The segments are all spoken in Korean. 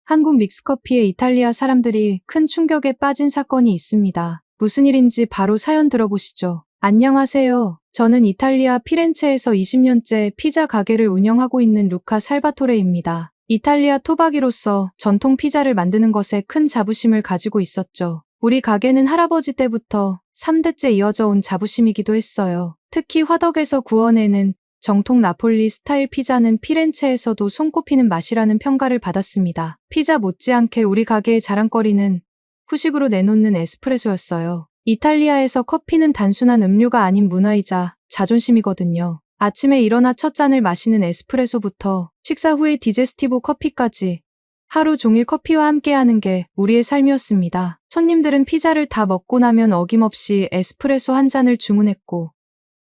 한국 믹스커피에 이탈리아 사람들이 큰 충격에 빠진 사건이 있습니다. 무슨 일인지 바로 사연 들어보시죠. 안녕하세요. 저는 이탈리아 피렌체에서 20년째 피자 가게를 운영하고 있는 루카 살바토레입니다. 이탈리아 토박이로서 전통 피자를 만드는 것에 큰 자부심을 가지고 있었죠. 우리 가게는 할아버지 때부터 3대째 이어져 온 자부심이기도 했어요. 특히 화덕에서 구워내는 정통 나폴리 스타일 피자는 피렌체에서도 손꼽히는 맛이라는 평가를 받았습니다. 피자 못지않게 우리 가게의 자랑거리는 후식으로 내놓는 에스프레소였어요. 이탈리아에서 커피는 단순한 음료가 아닌 문화이자 자존심이거든요. 아침에 일어나 첫 잔을 마시는 에스프레소부터 식사 후의 디제스티보 커피까지 하루 종일 커피와 함께하는 게 우리의 삶이었습니다. 손님들은 피자를 다 먹고 나면 어김없이 에스프레소 한 잔을 주문했고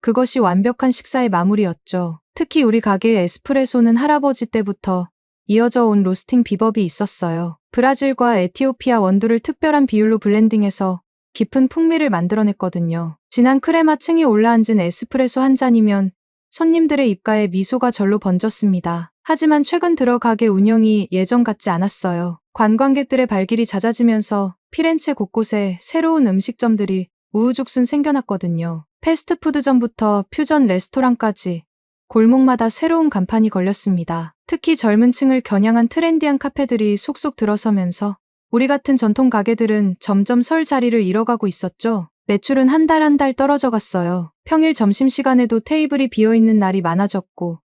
그것이 완벽한 식사의 마무리였죠. 특히 우리 가게의 에스프레소는 할아버지 때부터 이어져 온 로스팅 비법이 있었어요. 브라질과 에티오피아 원두를 특별한 비율로 블렌딩해서 깊은 풍미를 만들어냈거든요. 진한 크레마 층이 올라앉은 에스프레소 한 잔이면 손님들의 입가에 미소가 절로 번졌습니다. 하지만 최근 들어 가게 운영이 예전 같지 않았어요. 관광객들의 발길이 잦아지면서 피렌체 곳곳에 새로운 음식점들이 우후죽순 생겨났거든요. 패스트푸드점부터 퓨전 레스토랑까지 골목마다 새로운 간판이 걸렸습니다. 특히 젊은 층을 겨냥한 트렌디한 카페들이 속속 들어서면서 우리 같은 전통 가게들은 점점 설 자리를 잃어가고 있었죠. 매출은 한 달 한 달 떨어져 갔어요. 평일 점심시간에도 테이블이 비어있는 날이 많아졌고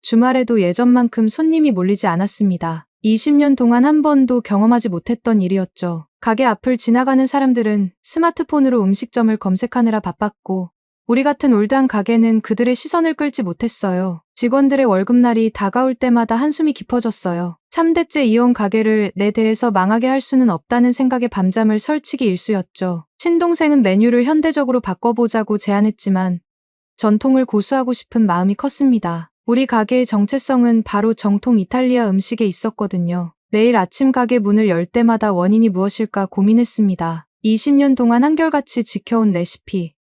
주말에도 예전만큼 손님이 몰리지 않았습니다. 20년 동안 한 번도 경험하지 못했던 일이었죠. 가게 앞을 지나가는 사람들은 스마트폰으로 음식점을 검색하느라 바빴고 우리 같은 올드한 가게는 그들의 시선을 끌지 못했어요. 직원들의 월급날이 다가올 때마다 한숨이 깊어졌어요. 3대째 이어온 가게를 내 대에서 망하게 할 수는 없다는 생각에 밤잠을 설치기 일쑤였죠. 친동생은 메뉴를 현대적으로 바꿔보자고 제안했지만 전통을 고수하고 싶은 마음이 컸습니다. 우리 가게의 정체성은 바로 정통 이탈리아 음식에 있었거든요. 매일 아침 가게 문을 열 때마다 원인이 무엇일까 고민했습니다. 20년 동안 한결같이 지켜온 레시피,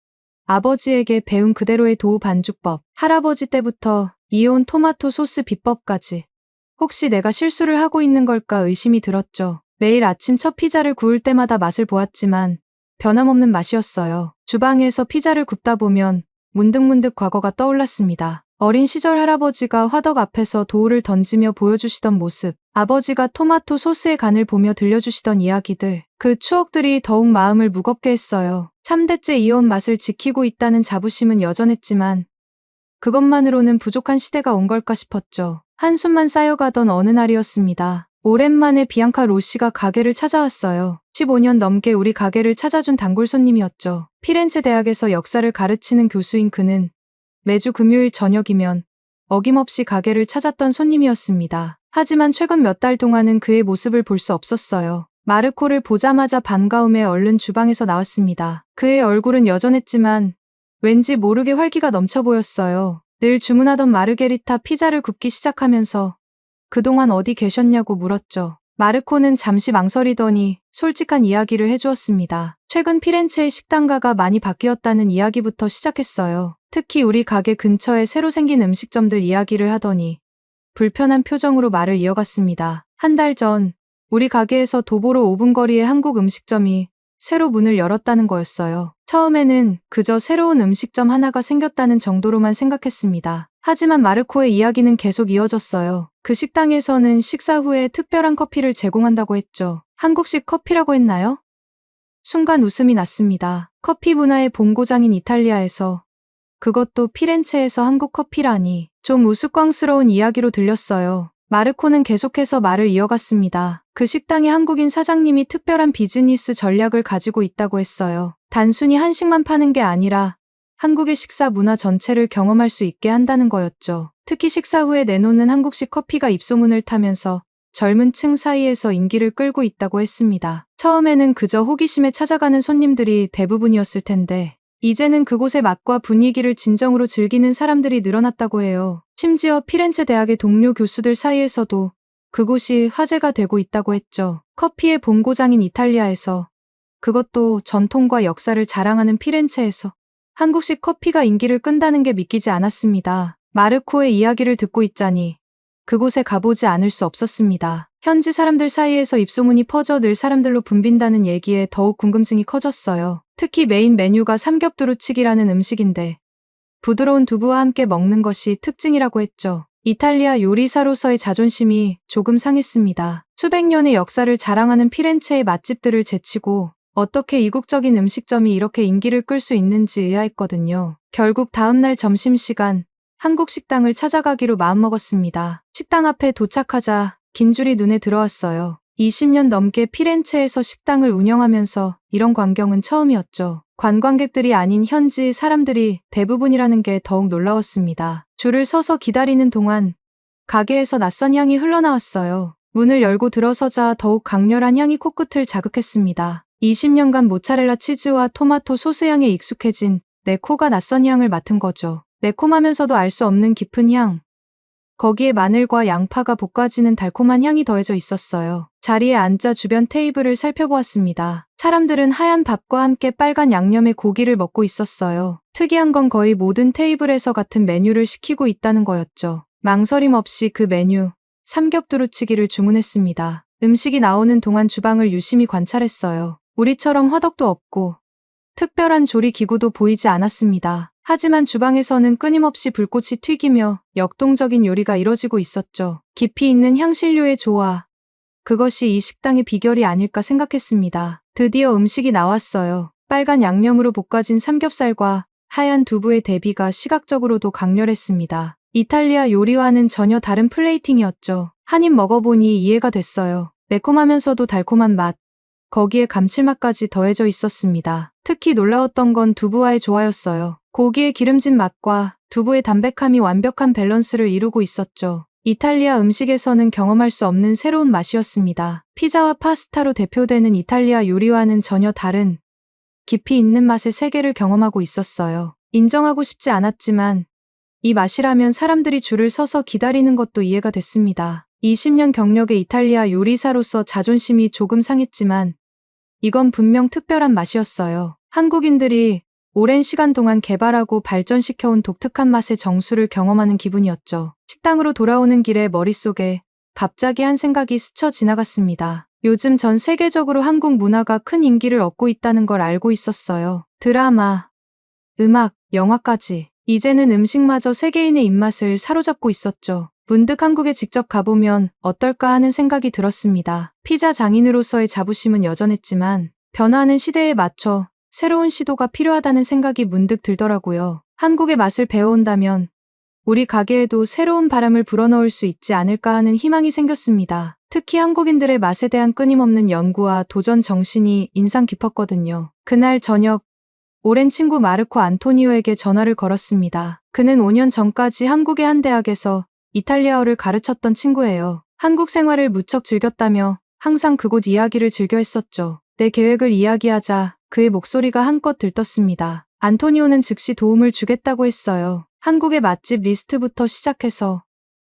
아버지에게 배운 그대로의 도우 반죽법, 할아버지 때부터 이어온 토마토 소스 비법까지 혹시 내가 실수를 하고 있는 걸까 의심이 들었죠. 매일 아침 첫 피자를 구울 때마다 맛을 보았지만 변함없는 맛이었어요. 주방에서 피자를 굽다 보면 문득문득 과거가 떠올랐습니다. 어린 시절 할아버지가 화덕 앞에서 도우를 던지며 보여주시던 모습, 아버지가 토마토 소스의 간을 보며 들려주시던 이야기들, 그 추억들이 더욱 마음을 무겁게 했어요. 3대째 이어온 맛을 지키고 있다는 자부심은 여전했지만 그것만으로는 부족한 시대가 온 걸까 싶었죠. 한숨만 쌓여가던 어느 날이었습니다. 오랜만에 비앙카 로시가 가게를 찾아왔어요. 15년 넘게 우리 가게를 찾아준 단골 손님이었죠. 피렌체 대학에서 역사를 가르치는 교수인 그는 매주 금요일 저녁이면 어김없이 가게를 찾았던 손님이었습니다. 하지만 최근 몇 달 동안은 그의 모습을 볼 수 없었어요. 마르코를 보자마자 반가움에 얼른 주방에서 나왔습니다. 그의 얼굴은 여전했지만 왠지 모르게 활기가 넘쳐 보였어요. 늘 주문하던 마르게리타 피자를 굽기 시작하면서 그동안 어디 계셨냐고 물었죠. 마르코는 잠시 망설이더니 솔직한 이야기를 해주었습니다. 최근 피렌체의 식당가가 많이 바뀌었다는 이야기부터 시작했어요. 특히 우리 가게 근처에 새로 생긴 음식점들 이야기를 하더니 불편한 표정으로 말을 이어갔습니다. 한 달 전 우리 가게에서 도보로 5분 거리의 한국 음식점이 새로 문을 열었다는 거였어요. 처음에는 그저 새로운 음식점 하나가 생겼다는 정도로만 생각했습니다. 하지만 마르코의 이야기는 계속 이어졌어요. 그 식당에서는 식사 후에 특별한 커피를 제공한다고 했죠. 한국식 커피라고 했나요? 순간 웃음이 났습니다. 커피 문화의 본고장인 이탈리아에서, 그것도 피렌체에서 한국 커피라니. 좀 우스꽝스러운 이야기로 들렸어요. 마르코는 계속해서 말을 이어갔습니다. 그 식당의 한국인 사장님이 특별한 비즈니스 전략을 가지고 있다고 했어요. 단순히 한식만 파는 게 아니라 한국의 식사 문화 전체를 경험할 수 있게 한다는 거였죠. 특히 식사 후에 내놓는 한국식 커피가 입소문을 타면서 젊은 층 사이에서 인기를 끌고 있다고 했습니다. 처음에는 그저 호기심에 찾아가는 손님들이 대부분이었을 텐데 이제는 그곳의 맛과 분위기를 진정으로 즐기는 사람들이 늘어났다고 해요. 심지어 피렌체 대학의 동료 교수들 사이에서도 그곳이 화제가 되고 있다고 했죠. 커피의 본고장인 이탈리아에서, 그것도 전통과 역사를 자랑하는 피렌체에서 한국식 커피가 인기를 끈다는 게 믿기지 않았습니다. 마르코의 이야기를 듣고 있자니 그곳에 가보지 않을 수 없었습니다. 현지 사람들 사이에서 입소문이 퍼져 늘 사람들로 붐빈다는 얘기에 더욱 궁금증이 커졌어요. 특히 메인 메뉴가 삼겹두루치기라는 음식인데 부드러운 두부와 함께 먹는 것이 특징이라고 했죠. 이탈리아 요리사로서의 자존심이 조금 상했습니다. 수백 년의 역사를 자랑하는 피렌체의 맛집들을 제치고 어떻게 이국적인 음식점이 이렇게 인기를 끌 수 있는지 의아했거든요. 결국 다음날 점심시간 한국 식당을 찾아가기로 마음먹었습니다. 식당 앞에 도착하자 긴 줄이 눈에 들어왔어요. 20년 넘게 피렌체에서 식당을 운영하면서 이런 광경은 처음이었죠. 관광객들이 아닌 현지 사람들이 대부분이라는 게 더욱 놀라웠습니다. 줄을 서서 기다리는 동안 가게에서 낯선 향이 흘러나왔어요. 문을 열고 들어서자 더욱 강렬한 향이 코끝을 자극했습니다. 20년간 모짜렐라 치즈와 토마토 소스 향에 익숙해진 내 코가 낯선 향을 맡은 거죠. 매콤하면서도 알 수 없는 깊은 향. 거기에 마늘과 양파가 볶아지는 달콤한 향이 더해져 있었어요. 자리에 앉아 주변 테이블을 살펴보았습니다. 사람들은 하얀 밥과 함께 빨간 양념의 고기를 먹고 있었어요. 특이한 건 거의 모든 테이블에서 같은 메뉴를 시키고 있다는 거였죠. 망설임 없이 그 메뉴, 삼겹두루치기를 주문했습니다. 음식이 나오는 동안 주방을 유심히 관찰했어요. 우리처럼 화덕도 없고 특별한 조리 기구도 보이지 않았습니다. 하지만 주방에서는 끊임없이 불꽃이 튀기며 역동적인 요리가 이뤄지고 있었죠. 깊이 있는 향신료의 조화. 그것이 이 식당의 비결이 아닐까 생각했습니다. 드디어 음식이 나왔어요. 빨간 양념으로 볶아진 삼겹살과 하얀 두부의 대비가 시각적으로도 강렬했습니다. 이탈리아 요리와는 전혀 다른 플레이팅이었죠. 한 입 먹어보니 이해가 됐어요. 매콤하면서도 달콤한 맛. 거기에 감칠맛까지 더해져 있었습니다. 특히 놀라웠던 건 두부와의 조화였어요. 고기의 기름진 맛과 두부의 담백함이 완벽한 밸런스를 이루고 있었죠. 이탈리아 음식에서는 경험할 수 없는 새로운 맛이었습니다. 피자와 파스타로 대표되는 이탈리아 요리와는 전혀 다른 깊이 있는 맛의 세계를 경험하고 있었어요. 인정하고 싶지 않았지만 이 맛이라면 사람들이 줄을 서서 기다리는 것도 이해가 됐습니다. 20년 경력의 이탈리아 요리사로서 자존심이 조금 상했지만 이건 분명 특별한 맛이었어요. 한국인들이 오랜 시간 동안 개발하고 발전시켜온 독특한 맛의 정수를 경험하는 기분이었죠. 식당으로 돌아오는 길에 머릿속에 갑자기 한 생각이 스쳐 지나갔습니다. 요즘 전 세계적으로 한국 문화가 큰 인기를 얻고 있다는 걸 알고 있었어요. 드라마, 음악, 영화까지. 이제는 음식마저 세계인의 입맛을 사로잡고 있었죠. 문득 한국에 직접 가보면 어떨까 하는 생각이 들었습니다. 피자 장인으로서의 자부심은 여전했지만 변화하는 시대에 맞춰 새로운 시도가 필요하다는 생각이 문득 들더라고요. 한국의 맛을 배워온다면 우리 가게에도 새로운 바람을 불어넣을 수 있지 않을까 하는 희망이 생겼습니다. 특히 한국인들의 맛에 대한 끊임없는 연구와 도전 정신이 인상 깊었거든요. 그날 저녁, 오랜 친구 마르코 안토니오에게 전화를 걸었습니다. 그는 5년 전까지 한국의 한 대학에서 이탈리아어를 가르쳤던 친구예요. 한국 생활을 무척 즐겼다며 항상 그곳 이야기를 즐겨 했었죠. 내 계획을 이야기하자 그의 목소리가 한껏 들떴습니다. 안토니오는 즉시 도움을 주겠다고 했어요. 한국의 맛집 리스트부터 시작해서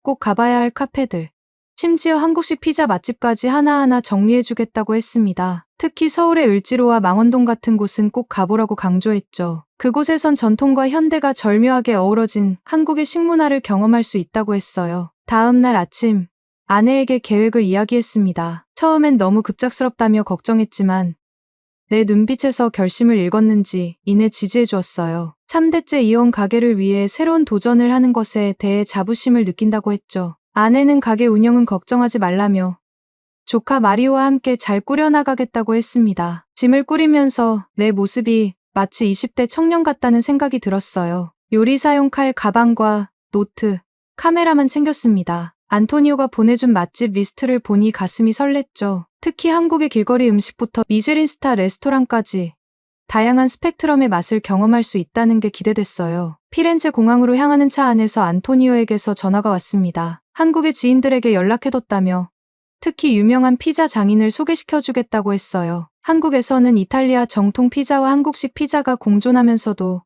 꼭 가봐야 할 카페들, 심지어 한국식 피자 맛집까지 하나하나 정리해주겠다고 했습니다. 특히 서울의 을지로와 망원동 같은 곳은 꼭 가보라고 강조했죠. 그곳에선 전통과 현대가 절묘하게 어우러진 한국의 식문화를 경험할 수 있다고 했어요. 다음 날 아침, 아내에게 계획을 이야기했습니다. 처음엔 너무 급작스럽다며 걱정했지만 내 눈빛에서 결심을 읽었는지 이내 지지해 주었어요. 3대째 이어온 가게를 위해 새로운 도전을 하는 것에 대해 자부심을 느낀다고 했죠. 아내는 가게 운영은 걱정하지 말라며 조카 마리오와 함께 잘 꾸려나가겠다고 했습니다. 짐을 꾸리면서 내 모습이 마치 20대 청년 같다는 생각이 들었어요. 요리사용 칼, 가방과 노트, 카메라만 챙겼습니다. 안토니오가 보내준 맛집 리스트를 보니 가슴이 설렜죠. 특히 한국의 길거리 음식부터 미쉐린 스타 레스토랑까지 다양한 스펙트럼의 맛을 경험할 수 있다는 게 기대됐어요. 피렌체 공항으로 향하는 차 안에서 안토니오에게서 전화가 왔습니다. 한국의 지인들에게 연락해뒀다며 특히 유명한 피자 장인을 소개시켜주겠다고 했어요. 한국에서는 이탈리아 정통 피자와 한국식 피자가 공존하면서도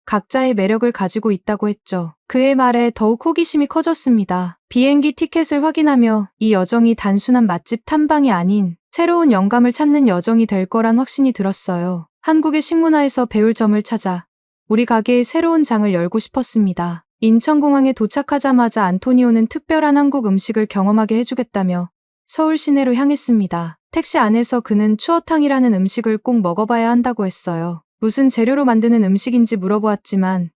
각자의 매력을 가지고 있다고 했죠. 그의 말에 더욱 호기심이 커졌습니다. 비행기 티켓을 확인하며 이 여정이 단순한 맛집 탐방이 아닌 새로운 영감을 찾는 여정이 될 거란 확신이 들었어요. 한국의 식문화에서 배울 점을 찾아 우리 가게의 새로운 장을 열고 싶었습니다. 인천공항에 도착하자마자 안토니오는 특별한 한국 음식을 경험하게 해주겠다며 서울 시내로 향했습니다. 택시 안에서 그는 추어탕이라는 음식을 꼭 먹어봐야 한다고 했어요. 무슨 재료로 만드는 음식인지 물어보았지만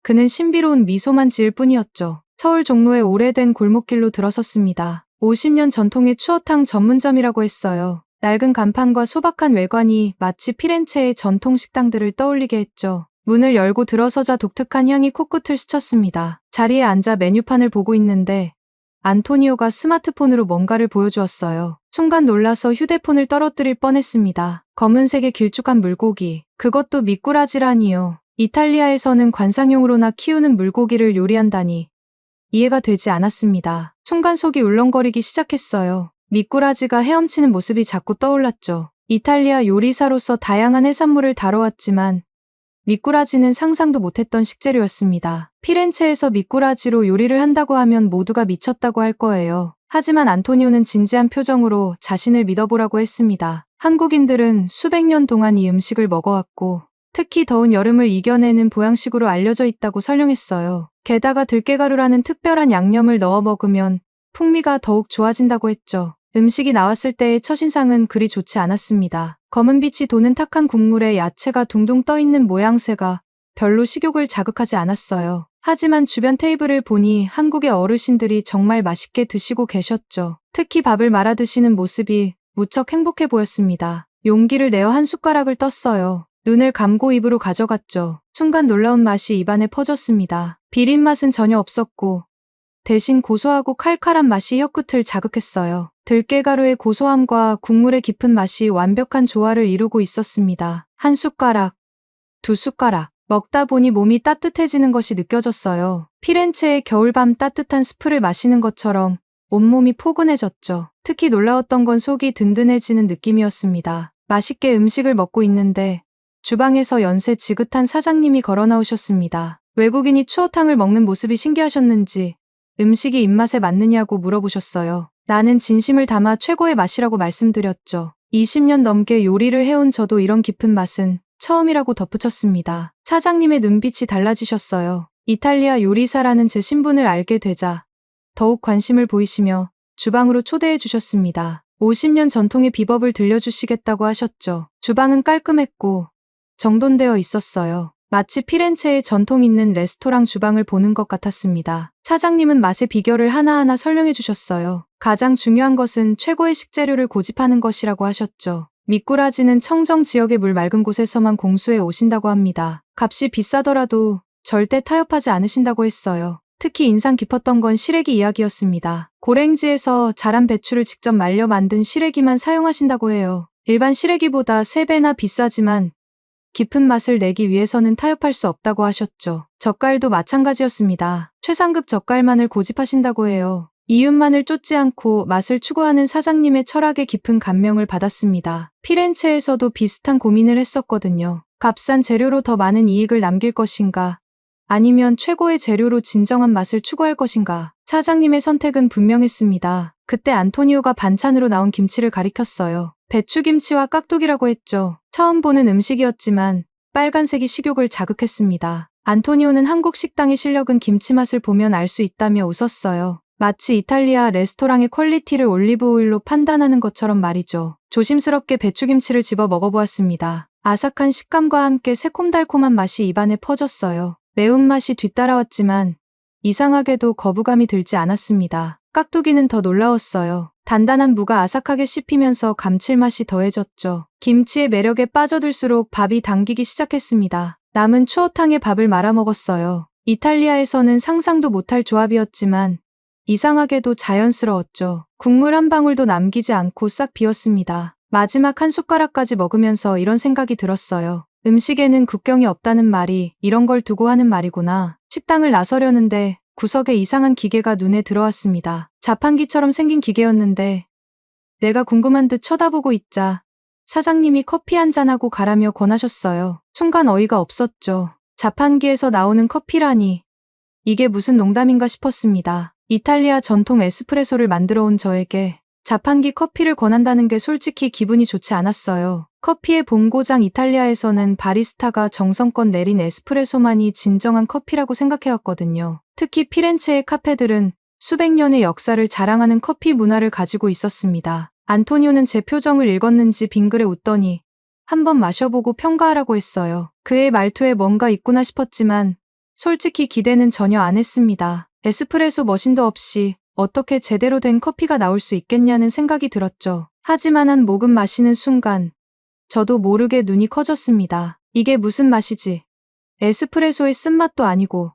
그는 신비로운 미소만 지을 뿐이었죠. 서울 종로의 오래된 골목길로 들어섰습니다. 50년 전통의 추어탕 전문점이라고 했어요. 낡은 간판과 소박한 외관이 마치 피렌체의 전통 식당들을 떠올리게 했죠. 문을 열고 들어서자 독특한 향이 코끝을 스쳤습니다. 자리에 앉아 메뉴판을 보고 있는데 안토니오가 스마트폰으로 뭔가를 보여주었어요. 순간 놀라서 휴대폰을 떨어뜨릴 뻔했습니다. 검은색의 길쭉한 물고기. 그것도 미꾸라지라니요. 이탈리아에서는 관상용으로나 키우는 물고기를 요리한다니. 이해가 되지 않았습니다. 순간 속이 울렁거리기 시작했어요. 미꾸라지가 헤엄치는 모습이 자꾸 떠올랐죠. 이탈리아 요리사로서 다양한 해산물을 다뤄왔지만 미꾸라지는 상상도 못했던 식재료였습니다. 피렌체에서 미꾸라지로 요리를 한다고 하면 모두가 미쳤다고 할 거예요. 하지만 안토니오는 진지한 표정으로 자신을 믿어보라고 했습니다. 한국인들은 수백 년 동안 이 음식을 먹어왔고 특히 더운 여름을 이겨내는 보양식으로 알려져 있다고 설명했어요. 게다가 들깨가루라는 특별한 양념을 넣어 먹으면 풍미가 더욱 좋아진다고 했죠. 음식이 나왔을 때의 첫인상은 그리 좋지 않았습니다. 검은 빛이 도는 탁한 국물에 야채가 둥둥 떠있는 모양새가 별로 식욕을 자극하지 않았어요. 하지만 주변 테이블을 보니 한국의 어르신들이 정말 맛있게 드시고 계셨죠. 특히 밥을 말아 드시는 모습이 무척 행복해 보였습니다. 용기를 내어 한 숟가락을 떴어요. 눈을 감고 입으로 가져갔죠. 순간 놀라운 맛이 입안에 퍼졌습니다. 비린 맛은 전혀 없었고 대신 고소하고 칼칼한 맛이 혀끝을 자극했어요. 들깨가루의 고소함과 국물의 깊은 맛이 완벽한 조화를 이루고 있었습니다. 한 숟가락, 두 숟가락. 먹다 보니 몸이 따뜻해지는 것이 느껴졌어요. 피렌체의 겨울밤 따뜻한 스프를 마시는 것처럼 온몸이 포근해졌죠. 특히 놀라웠던 건 속이 든든해지는 느낌이었습니다. 맛있게 음식을 먹고 있는데 주방에서 연세 지긋한 사장님이 걸어 나오셨습니다. 외국인이 추어탕을 먹는 모습이 신기하셨는지 음식이 입맛에 맞느냐고 물어보셨어요. 나는 진심을 담아 최고의 맛이라고 말씀드렸죠. 20년 넘게 요리를 해온 저도 이런 깊은 맛은 처음이라고 덧붙였습니다. 사장님의 눈빛이 달라지셨어요. 이탈리아 요리사라는 제 신분을 알게 되자 더욱 관심을 보이시며 주방으로 초대해 주셨습니다. 50년 전통의 비법을 들려주시겠다고 하셨죠. 주방은 깔끔했고 정돈되어 있었어요. 마치 피렌체의 전통 있는 레스토랑 주방을 보는 것 같았습니다. 사장님은 맛의 비결을 하나하나 설명해 주셨어요. 가장 중요한 것은 최고의 식재료를 고집하는 것이라고 하셨죠. 미꾸라지는 청정 지역의 물 맑은 곳에서만 공수해 오신다고 합니다. 값이 비싸더라도 절대 타협하지 않으신다고 했어요. 특히 인상 깊었던 건 시래기 이야기였습니다. 고랭지에서 자란 배추를 직접 말려 만든 시래기만 사용하신다고 해요. 일반 시래기보다 3배나 비싸지만 깊은 맛을 내기 위해서는 타협할 수 없다고 하셨죠. 젓갈도 마찬가지였습니다. 최상급 젓갈만을 고집하신다고 해요. 이윤만을 쫓지 않고 맛을 추구하는 사장님의 철학에 깊은 감명을 받았습니다. 피렌체에서도 비슷한 고민을 했었거든요. 값싼 재료로 더 많은 이익을 남길 것인가? 아니면 최고의 재료로 진정한 맛을 추구할 것인가? 사장님의 선택은 분명했습니다. 그때 안토니오가 반찬으로 나온 김치를 가리켰어요. 배추김치와 깍두기라고 했죠. 처음 보는 음식이었지만 빨간색이 식욕을 자극했습니다. 안토니오는 한국 식당의 실력은 김치 맛을 보면 알 수 있다며 웃었어요. 마치 이탈리아 레스토랑의 퀄리티를 올리브 오일로 판단하는 것처럼 말이죠. 조심스럽게 배추김치를 집어 먹어보았습니다. 아삭한 식감과 함께 새콤달콤한 맛이 입안에 퍼졌어요. 매운맛이 뒤따라왔지만 이상하게도 거부감이 들지 않았습니다. 깍두기는 더 놀라웠어요. 단단한 무가 아삭하게 씹히면서 감칠맛이 더해졌죠. 김치의 매력에 빠져들수록 밥이 당기기 시작했습니다. 남은 추어탕에 밥을 말아 먹었어요. 이탈리아에서는 상상도 못할 조합이었지만 이상하게도 자연스러웠죠. 국물 한 방울도 남기지 않고 싹 비웠습니다. 마지막 한 숟가락까지 먹으면서 이런 생각이 들었어요. 음식에는 국경이 없다는 말이 이런 걸 두고 하는 말이구나. 식당을 나서려는데 구석에 이상한 기계가 눈에 들어왔습니다. 자판기처럼 생긴 기계였는데 내가 궁금한 듯 쳐다보고 있자 사장님이 커피 한 잔하고 가라며 권하셨어요. 순간 어이가 없었죠. 자판기에서 나오는 커피라니 이게 무슨 농담인가 싶었습니다. 이탈리아 전통 에스프레소를 만들어 온 저에게 자판기 커피를 권한다는 게 솔직히 기분이 좋지 않았어요. 커피의 본고장 이탈리아에서는 바리스타가 정성껏 내린 에스프레소만이 진정한 커피라고 생각해왔거든요. 특히 피렌체의 카페들은 수백 년의 역사를 자랑하는 커피 문화를 가지고 있었습니다. 안토니오는 제 표정을 읽었는지 빙그레 웃더니 한번 마셔보고 평가하라고 했어요. 그의 말투에 뭔가 있구나 싶었지만 솔직히 기대는 전혀 안 했습니다. 에스프레소 머신도 없이 어떻게 제대로 된 커피가 나올 수 있겠냐는 생각이 들었죠. 하지만 한 모금 마시는 순간 저도 모르게 눈이 커졌습니다. 이게 무슨 맛이지? 에스프레소의 쓴맛도 아니고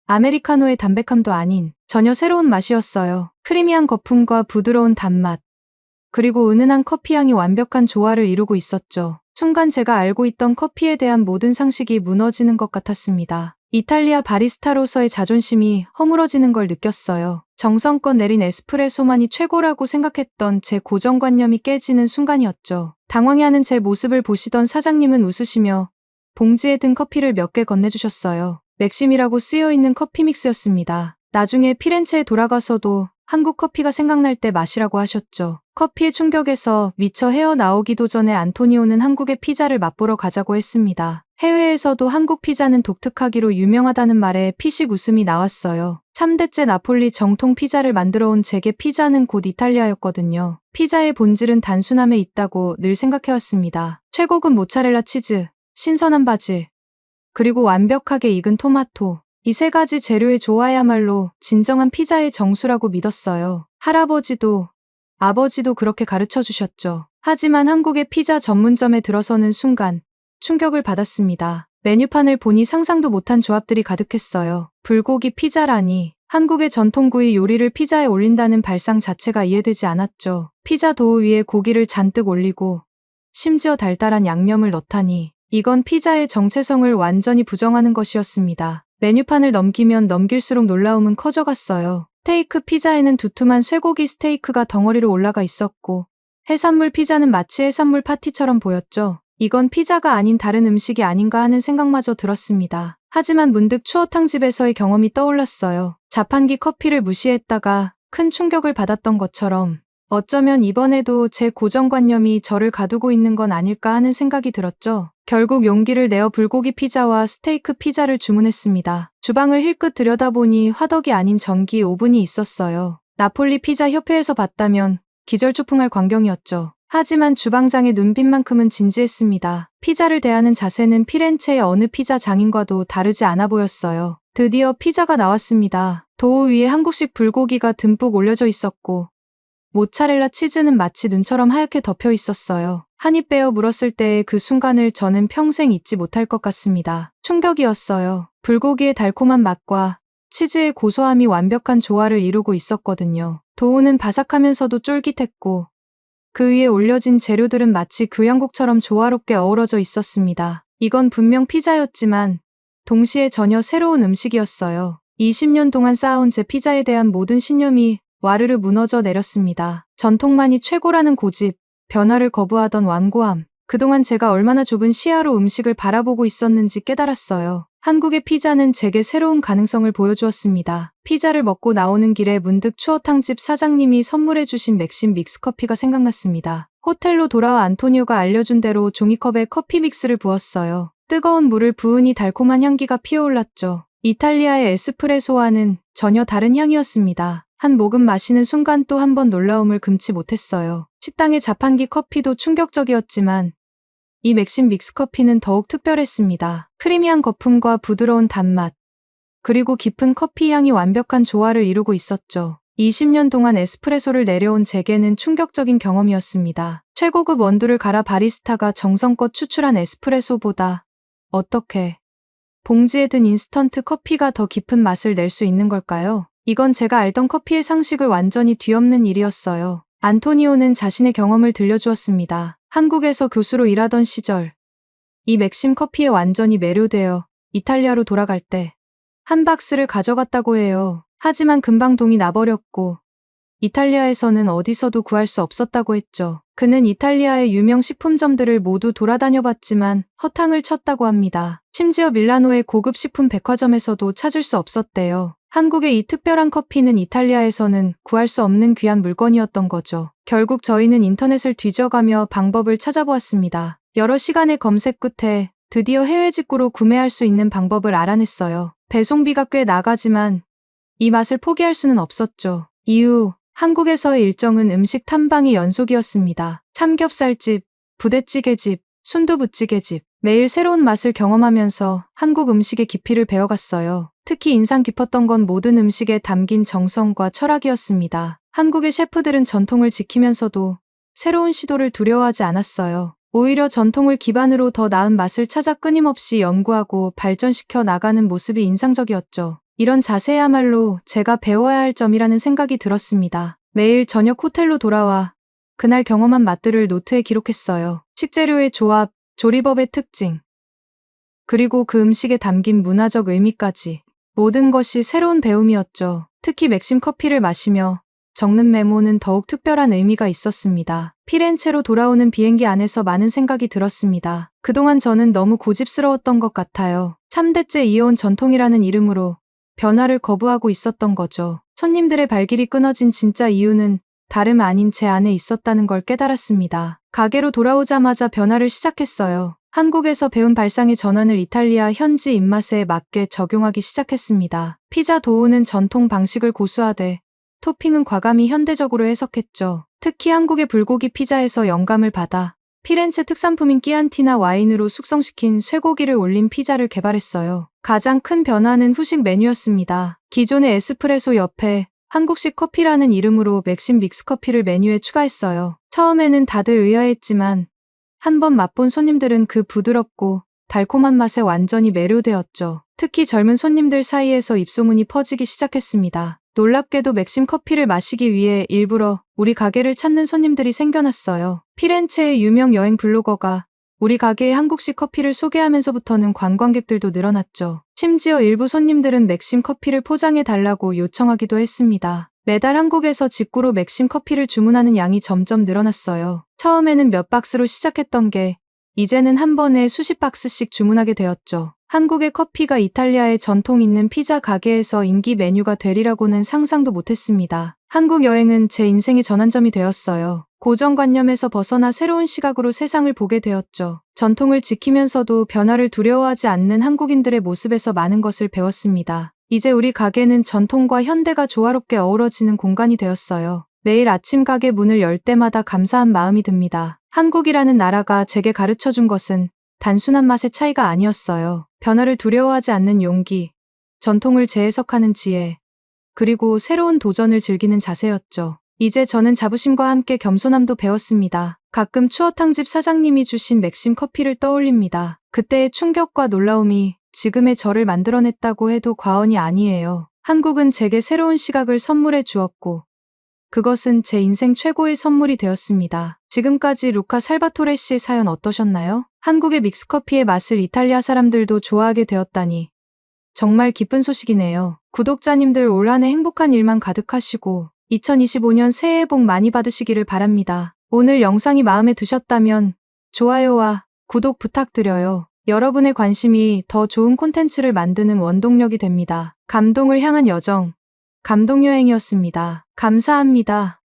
아메리카노의 담백함도 아닌 전혀 새로운 맛이었어요. 크리미한 거품과 부드러운 단맛, 그리고 은은한 커피향이 완벽한 조화를 이루고 있었죠. 순간 제가 알고 있던 커피에 대한 모든 상식이 무너지는 것 같았습니다. 이탈리아 바리스타로서의 자존심이 허물어지는 걸 느꼈어요. 정성껏 내린 에스프레소만이 최고라고 생각했던 제 고정관념이 깨지는 순간이었죠. 당황해하는 제 모습을 보시던 사장님은 웃으시며 봉지에 든 커피를 몇 개 건네주셨어요. 맥심이라고 쓰여있는 커피 믹스였습니다. 나중에 피렌체에 돌아가서도 한국 커피가 생각날 때 마시라고 하셨죠. 커피의 충격에서 미처 헤어나오기도 전에 안토니오는 한국의 피자를 맛보러 가자고 했습니다. 해외에서도 한국 피자는 독특하기로 유명하다는 말에 피식 웃음이 나왔어요. 3대째 나폴리 정통 피자를 만들어온 제게 피자는 곧 이탈리아였거든요. 피자의 본질은 단순함에 있다고 늘 생각해왔습니다. 최고급 모차렐라 치즈, 신선한 바질, 그리고 완벽하게 익은 토마토. 이 세 가지 재료의 조화야말로 진정한 피자의 정수라고 믿었어요. 할아버지도 아버지도 그렇게 가르쳐 주셨죠. 하지만 한국의 피자 전문점에 들어서는 순간 충격을 받았습니다. 메뉴판을 보니 상상도 못한 조합들이 가득했어요. 불고기 피자라니. 한국의 전통구이 요리를 피자에 올린다는 발상 자체가 이해되지 않았죠. 피자 도우 위에 고기를 잔뜩 올리고 심지어 달달한 양념을 넣다니. 이건 피자의 정체성을 완전히 부정하는 것이었습니다. 메뉴판을 넘기면 넘길수록 놀라움은 커져갔어요. 스테이크 피자에는 두툼한 쇠고기 스테이크가 덩어리로 올라가 있었고 해산물 피자는 마치 해산물 파티처럼 보였죠. 이건 피자가 아닌 다른 음식이 아닌가 하는 생각마저 들었습니다. 하지만 문득 추어탕집에서의 경험이 떠올랐어요. 자판기 커피를 무시했다가 큰 충격을 받았던 것처럼 어쩌면 이번에도 제 고정관념이 저를 가두고 있는 건 아닐까 하는 생각이 들었죠. 결국 용기를 내어 불고기 피자와 스테이크 피자를 주문했습니다. 주방을 힐끗 들여다보니 화덕이 아닌 전기 오븐이 있었어요. 나폴리 피자 협회에서 봤다면 기절초풍할 광경이었죠. 하지만 주방장의 눈빛만큼은 진지했습니다. 피자를 대하는 자세는 피렌체의 어느 피자 장인과도 다르지 않아 보였어요. 드디어 피자가 나왔습니다. 도우 위에 한국식 불고기가 듬뿍 올려져 있었고 모차렐라 치즈는 마치 눈처럼 하얗게 덮여 있었어요. 한 입 베어 물었을 때의 그 순간을 저는 평생 잊지 못할 것 같습니다. 충격이었어요. 불고기의 달콤한 맛과 치즈의 고소함이 완벽한 조화를 이루고 있었거든요. 도우는 바삭하면서도 쫄깃했고 그 위에 올려진 재료들은 마치 교향곡처럼 조화롭게 어우러져 있었습니다. 이건 분명 피자였지만 동시에 전혀 새로운 음식이었어요. 20년 동안 쌓아온 제 피자에 대한 모든 신념이 와르르 무너져 내렸습니다. 전통만이 최고라는 고집, 변화를 거부하던 완고함. 그동안 제가 얼마나 좁은 시야로 음식을 바라보고 있었는지 깨달았어요. 한국의 피자는 제게 새로운 가능성을 보여주었습니다. 피자를 먹고 나오는 길에 문득 추어탕집 사장님이 선물해주신 맥심 믹스커피가 생각났습니다. 호텔로 돌아와 안토니오가 알려준 대로 종이컵에 커피 믹스를 부었어요. 뜨거운 물을 부으니 달콤한 향기가 피어올랐죠. 이탈리아의 에스프레소와는 전혀 다른 향이었습니다. 한 모금 마시는 순간 또 한 번 놀라움을 금치 못했어요. 식당의 자판기 커피도 충격적이었지만 이 맥심 믹스커피는 더욱 특별했습니다. 크리미한 거품과 부드러운 단맛, 그리고 깊은 커피 향이 완벽한 조화를 이루고 있었죠. 20년 동안 에스프레소를 내려온 제게는 충격적인 경험이었습니다. 최고급 원두를 갈아 바리스타가 정성껏 추출한 에스프레소보다 어떻게 봉지에 든 인스턴트 커피가 더 깊은 맛을 낼 수 있는 걸까요? 이건 제가 알던 커피의 상식을 완전히 뒤엎는 일이었어요. 안토니오는 자신의 경험을 들려주었습니다. 한국에서 교수로 일하던 시절 이 맥심 커피에 완전히 매료되어 이탈리아로 돌아갈 때 한 박스를 가져갔다고 해요. 하지만 금방 동이 나버렸고 이탈리아에서는 어디서도 구할 수 없었다고 했죠. 그는 이탈리아의 유명 식품점들을 모두 돌아다녀봤지만 허탕을 쳤다고 합니다. 심지어 밀라노의 고급 식품 백화점에서도 찾을 수 없었대요. 한국의 이 특별한 커피는 이탈리아에서는 구할 수 없는 귀한 물건이었던 거죠. 결국 저희는 인터넷을 뒤져가며 방법을 찾아보았습니다. 여러 시간의 검색 끝에 드디어 해외 직구로 구매할 수 있는 방법을 알아냈어요. 배송비가 꽤 나가지만 이 맛을 포기할 수는 없었죠. 이후 한국에서의 일정은 음식 탐방의 연속이었습니다. 삼겹살집, 부대찌개집, 순두부찌개집. 매일 새로운 맛을 경험하면서 한국 음식의 깊이를 배워갔어요. 특히 인상 깊었던 건 모든 음식에 담긴 정성과 철학이었습니다. 한국의 셰프들은 전통을 지키면서도 새로운 시도를 두려워하지 않았어요. 오히려 전통을 기반으로 더 나은 맛을 찾아 끊임없이 연구하고 발전시켜 나가는 모습이 인상적이었죠. 이런 자세야말로 제가 배워야 할 점이라는 생각이 들었습니다. 매일 저녁 호텔로 돌아와 그날 경험한 맛들을 노트에 기록했어요. 식재료의 조합, 조리법의 특징, 그리고 그 음식에 담긴 문화적 의미까지. 모든 것이 새로운 배움이었죠. 특히 맥심 커피를 마시며 적는 메모는 더욱 특별한 의미가 있었습니다. 피렌체로 돌아오는 비행기 안에서 많은 생각이 들었습니다. 그동안 저는 너무 고집스러웠던 것 같아요. 3대째 이어온 전통이라는 이름으로 변화를 거부하고 있었던 거죠. 손님들의 발길이 끊어진 진짜 이유는 다름 아닌 제 안에 있었다는 걸 깨달았습니다. 가게로 돌아오자마자 변화를 시작했어요. 한국에서 배운 발상의 전환을 이탈리아 현지 입맛에 맞게 적용하기 시작했습니다. 피자 도우는 전통 방식을 고수하되 토핑은 과감히 현대적으로 해석했죠. 특히 한국의 불고기 피자에서 영감을 받아 피렌체 특산품인 끼안티나 와인으로 숙성시킨 쇠고기를 올린 피자를 개발했어요. 가장 큰 변화는 후식 메뉴였습니다. 기존의 에스프레소 옆에 한국식 커피라는 이름으로 맥심 믹스커피를 메뉴에 추가했어요. 처음에는 다들 의아했지만 한번 맛본 손님들은 그 부드럽고 달콤한 맛에 완전히 매료되었죠. 특히 젊은 손님들 사이에서 입소문이 퍼지기 시작했습니다. 놀랍게도 맥심 커피를 마시기 위해 일부러 우리 가게를 찾는 손님들이 생겨났어요. 피렌체의 유명 여행 블로거가 우리 가게의 한국식 커피를 소개하면서부터는 관광객들도 늘어났죠. 심지어 일부 손님들은 맥심 커피를 포장해 달라고 요청하기도 했습니다. 매달 한국에서 직구로 맥심 커피를 주문하는 양이 점점 늘어났어요. 처음에는 몇 박스로 시작했던 게 이제는 한 번에 수십 박스씩 주문하게 되었죠. 한국의 커피가 이탈리아의 전통 있는 피자 가게에서 인기 메뉴가 되리라고는 상상도 못했습니다. 한국 여행은 제 인생의 전환점이 되었어요. 고정관념에서 벗어나 새로운 시각으로 세상을 보게 되었죠. 전통을 지키면서도 변화를 두려워하지 않는 한국인들의 모습에서 많은 것을 배웠습니다. 이제 우리 가게는 전통과 현대가 조화롭게 어우러지는 공간이 되었어요. 매일 아침 가게 문을 열 때마다 감사한 마음이 듭니다. 한국이라는 나라가 제게 가르쳐준 것은 단순한 맛의 차이가 아니었어요. 변화를 두려워하지 않는 용기, 전통을 재해석하는 지혜, 그리고 새로운 도전을 즐기는 자세였죠. 이제 저는 자부심과 함께 겸손함도 배웠습니다. 가끔 추어탕집 사장님이 주신 맥심 커피를 떠올립니다. 그때의 충격과 놀라움이 지금의 저를 만들어냈다고 해도 과언이 아니에요. 한국은 제게 새로운 시각을 선물해 주었고 그것은 제 인생 최고의 선물이 되었습니다. 지금까지 루카 살바토레 씨 사연 어떠셨나요? 한국의 믹스커피의 맛을 이탈리아 사람들도 좋아하게 되었다니 정말 기쁜 소식이네요. 구독자님들 올 한 해 행복한 일만 가득하시고 2025년 새해 복 많이 받으시기를 바랍니다. 오늘 영상이 마음에 드셨다면 좋아요와 구독 부탁드려요. 여러분의 관심이 더 좋은 콘텐츠를 만드는 원동력이 됩니다. 감동을 향한 여정, 감동여행이었습니다. 감사합니다.